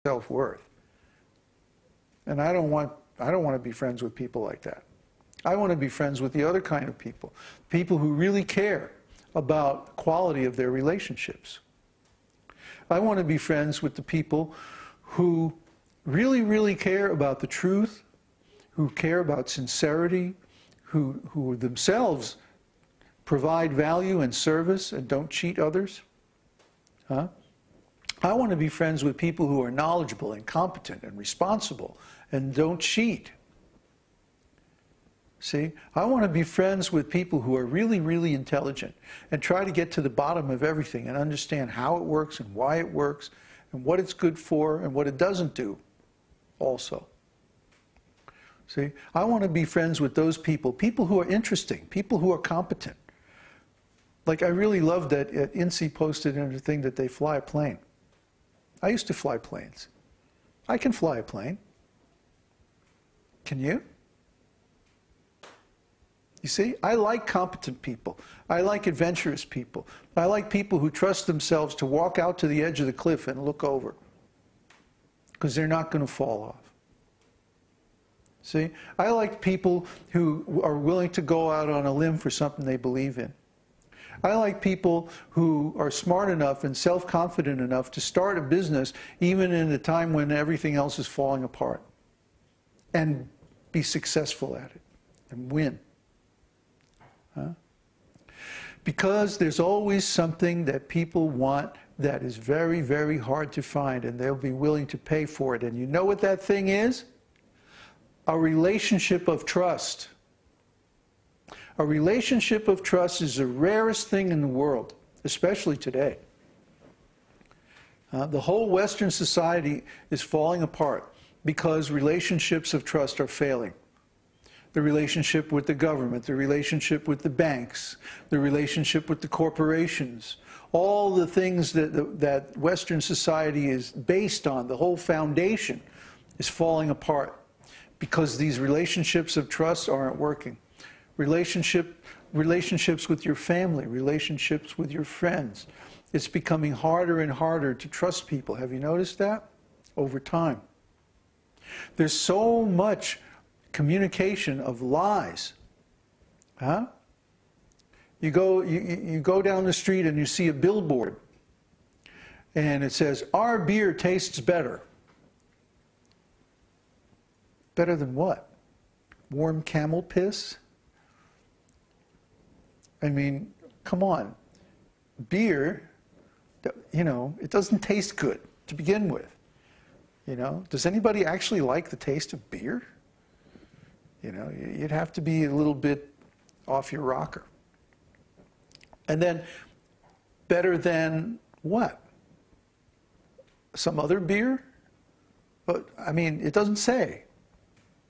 self-worth. And I don't want to be friends with people like that. I want to be friends with the other kind of people. People who really care about quality of their relationships. I want to be friends with the people who really, really care about the truth, who care about sincerity, who themselves provide value and service and don't cheat others. Huh? I want to be friends with people who are knowledgeable and competent and responsible and don't cheat. See, I want to be friends with people who are really, really intelligent and try to get to the bottom of everything and understand how it works and why it works and what it's good for and what it doesn't do also. See, I want to be friends with those people, people who are interesting, people who are competent. Like I really love that INSEE posted in a thing that they fly a plane. I used to fly planes. I can fly a plane. Can you? You see, I like competent people. I like adventurous people. I like people who trust themselves to walk out to the edge of the cliff and look over, because they're not going to fall off. See, I like people who are willing to go out on a limb for something they believe in. I like people who are smart enough and self-confident enough to start a business even in a time when everything else is falling apart, and be successful at it and win. Huh? Because there's always something that people want that is very, very hard to find, and they'll be willing to pay for it. And you know what that thing is? A relationship of trust. A relationship of trust is the rarest thing in the world, especially today. The whole Western society is falling apart because relationships of trust are failing. The relationship with the government, the relationship with the banks, the relationship with the corporations, all the things that Western society is based on, the whole foundation is falling apart because these relationships of trust aren't working. Relationships with your family, relationships with your friends. It's becoming harder and harder to trust people. Have you noticed that? Over time. There's so much communication of lies. Huh? You go down the street and you see a billboard and it says, "Our beer tastes better." Better than what? Warm camel piss? I mean, come on. Beer, you know, it doesn't taste good to begin with. You know, does anybody actually like the taste of beer? You know, you'd have to be a little bit off your rocker. And then, better than what? Some other beer? But, I mean, it doesn't say.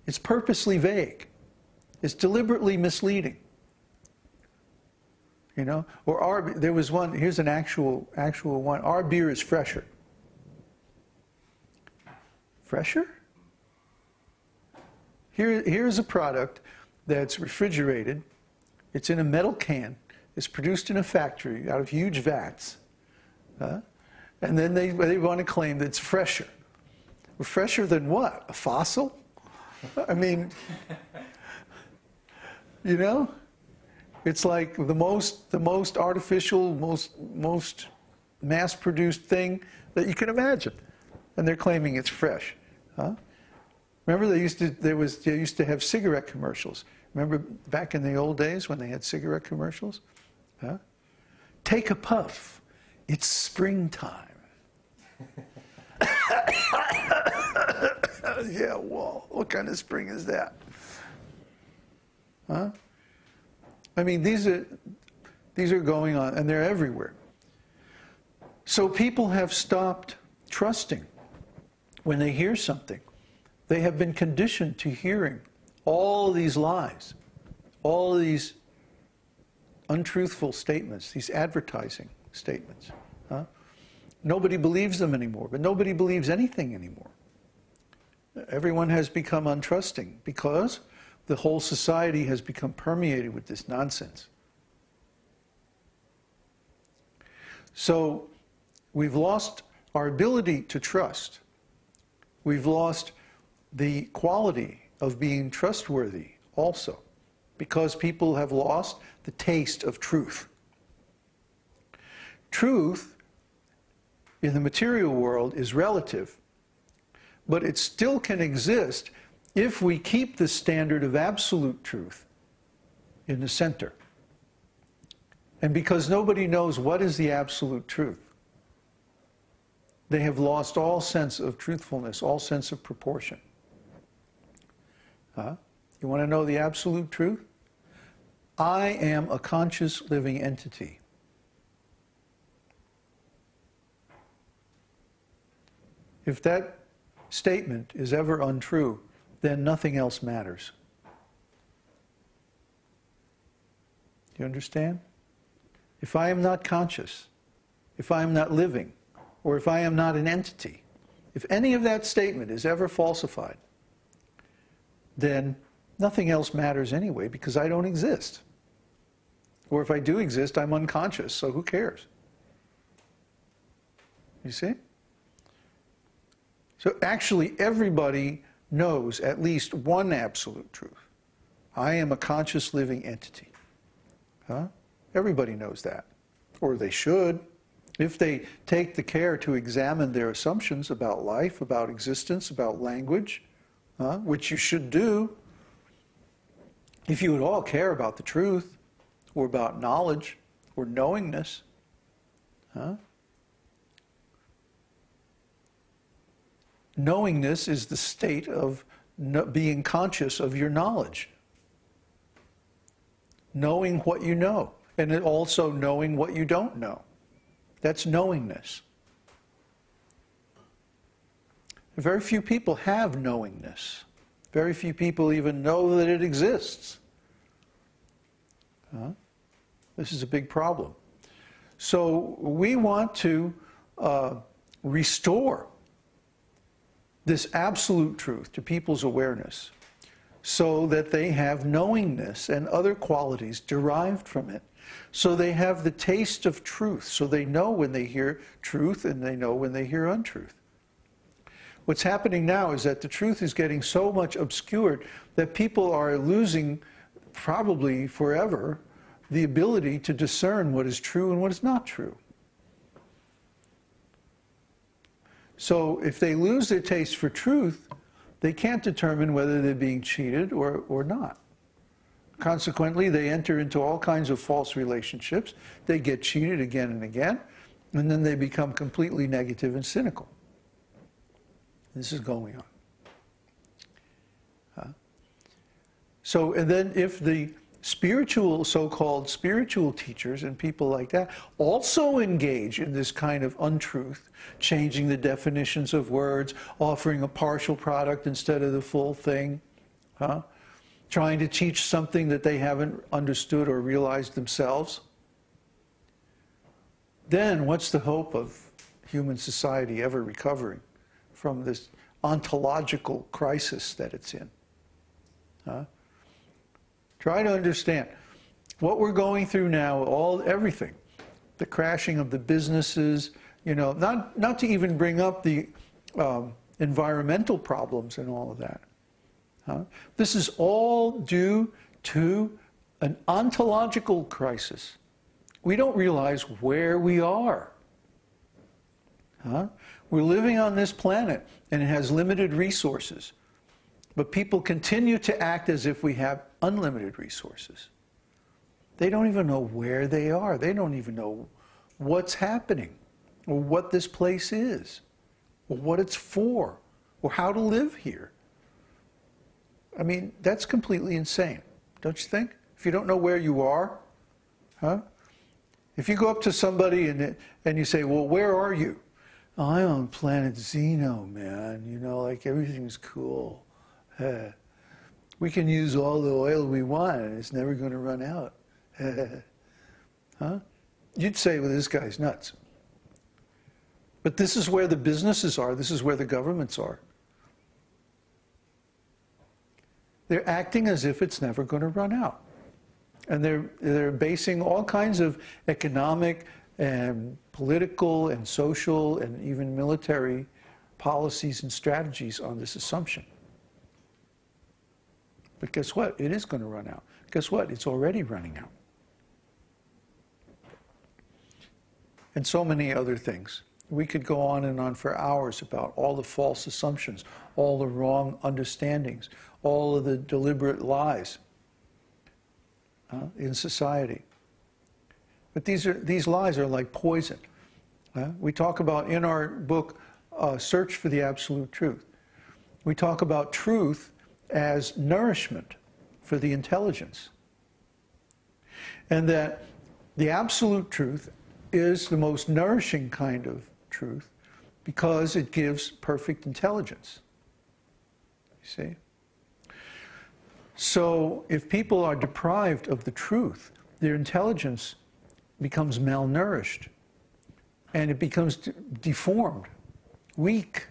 It's purposely vague. It's deliberately misleading. You know, or there was one, here's an actual one, our beer is fresher. Fresher? Here's a product that's refrigerated, it's in a metal can, it's produced in a factory out of huge vats, and then they want to claim that it's fresher. Fresher than what? A fossil? I mean, you know? It's like the most artificial, most mass-produced thing that you can imagine, and they're claiming it's fresh. Huh? Remember, they used to have cigarette commercials. Remember back in the old days when they had cigarette commercials? Huh? Take a puff. It's springtime. Yeah, well, what kind of spring is that? Huh? I mean, these are going on, and they're everywhere. So people have stopped trusting when they hear something. They have been conditioned to hearing all these lies, all these untruthful statements, these advertising statements. Huh? Nobody believes them anymore, but nobody believes anything anymore. Everyone has become untrusting because the whole society has become permeated with this nonsense. So we've lost our ability to trust. We've lost the quality of being trustworthy also, because people have lost the taste of truth. Truth in the material world is relative, but it still can exist if we keep the standard of absolute truth in the center. And because nobody knows what is the absolute truth, they have lost all sense of truthfulness, all sense of proportion. You want to know the absolute truth? I am a conscious living entity. If that statement is ever untrue, then nothing else matters. Do you understand? If I am not conscious, if I am not living, or if I am not an entity, if any of that statement is ever falsified, then nothing else matters anyway, because I don't exist. Or if I do exist, I'm unconscious, so who cares? You see? So actually, everybody knows at least one absolute truth. I am a conscious living entity. Everybody knows that. Or they should. If they take the care to examine their assumptions about life, about existence, about language, which you should do. If you at all care about the truth, or about knowledge, or knowingness, knowingness is the state of being conscious of your knowledge. Knowing what you know, and also knowing what you don't know. That's knowingness. Very few people have knowingness. Very few people even know that it exists. This is a big problem. So we want to restore this absolute truth to people's awareness so that they have knowingness and other qualities derived from it. So they have the taste of truth, so they know when they hear truth and they know when they hear untruth. What's happening now is that the truth is getting so much obscured that people are losing, probably forever, the ability to discern what is true and what is not true. So if they lose their taste for truth, they can't determine whether they're being cheated or not. Consequently, they enter into all kinds of false relationships. They get cheated again and again, and then they become completely negative and cynical. This is going on. So, and then if the spiritual, so-called spiritual teachers and people like that also engage in this kind of untruth, changing the definitions of words, offering a partial product instead of the full thing, trying to teach something that they haven't understood or realized themselves, then what's the hope of human society ever recovering from this ontological crisis that it's in? Try to understand what we're going through now, everything, the crashing of the businesses, you know, not to even bring up the environmental problems and all of that. This is all due to an ontological crisis. We don't realize where we are. We're living on this planet, and it has limited resources. But people continue to act as if we have unlimited resources. They don't even know where they are. They don't even know what's happening, or what this place is, or what it's for, or how to live here. I mean, that's completely insane, don't you think? If you don't know where you are, If you go up to somebody and you say, well, where are you? Oh, I'm on planet Zeno, man. You know, like everything's cool. We can use all the oil we want and it's never going to run out. You'd say, well, this guy's nuts. But this is where the businesses are. This is where the governments are. They're acting as if it's never going to run out. And they're basing all kinds of economic and political and social and even military policies and strategies on this assumption. But guess what? It is going to run out. Guess what? It's already running out. And so many other things. We could go on and on for hours about all the false assumptions, all the wrong understandings, all of the deliberate lies in society. But these lies are like poison. We talk about, in our book, Search for the Absolute Truth, we talk about truth as nourishment for the intelligence. And that the absolute truth is the most nourishing kind of truth because it gives perfect intelligence. You see? So if people are deprived of the truth, their intelligence becomes malnourished and it becomes deformed, weak.